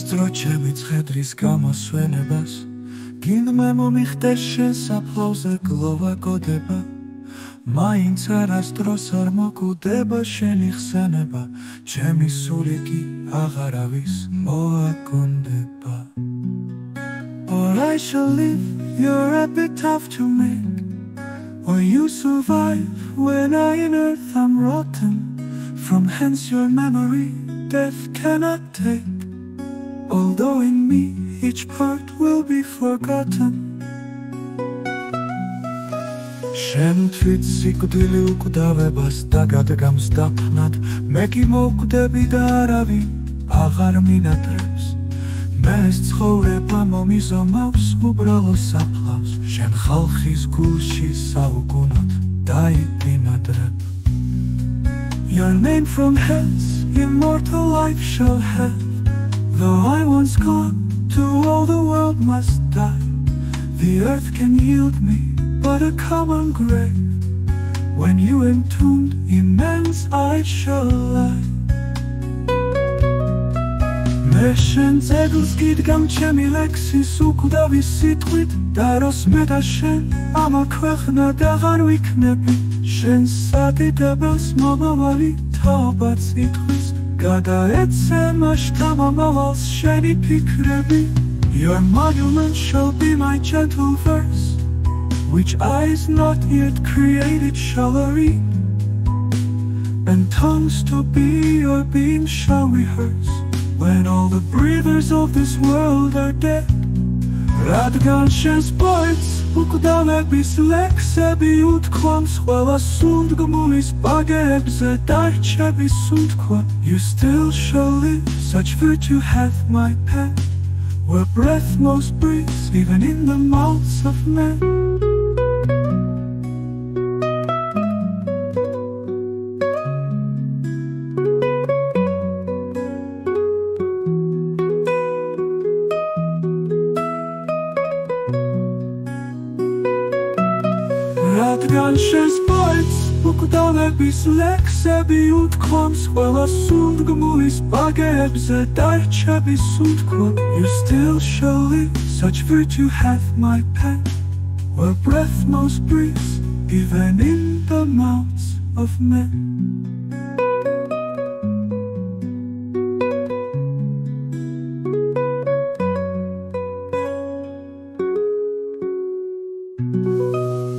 უსწრო ჩემი ცხედრის გამოსვენებას გინდმე მომიხდეს შენ საფლავზე გლოვაკოდება მაინც არასდროს არ მოკვდება შენი ხსენება ჩემი სული კი აღარავის მოაკონდება Or I shall leave your epitaph to make Or you survive when I in earth am rotten From hence your memory death cannot take Although in me each part will be forgotten შენ თვით სიკვდილი უკვდავებას დაგადგამს დაფნად მე კი მოვკვდები და არავინ აღარ მინატრებს მე ეს ცხოვრება მომიზომავს უბრალო საფლავს შენ ხალხის გულში საუკუნოდ დაიბინადრებ Your name from hence immortal life shall have Though I once gone to all the world must die The earth can yield me but a common grave When you entombed immense I shall lie მე შენ ძეგლს გიდგამ ჩემი ლექსის უკვდავის სიტყვით და როს მე და შენ ამა ქვეყნად აღარ ვიქნები შენ სადიდებელს მომავალი თაობაც იტყვის გადაეცემა შთამომავალს შენი ფიქრები Your monument shall be my gentle verse Which eyes not yet created shall read And tongues to be your being shall rehearse When all the breathers of this world are dead Radigan შენ სპოეტს უკვდავების ლექსები უთქვამს ყველა სუნდგმულის ბაგებზე დარჩები სუნთქვა You still shall live, such virtue hath my pen Where breath most breathes, even in the mouths of men რადგან შენ სპოეტს უკვდავების ლექსები უთქვამს ყველა სუნდგმულის ბაგებზე დარჩები სუნთქვა You still shall live, such virtue hath my pen Where breath most breathes, even in the mouths of men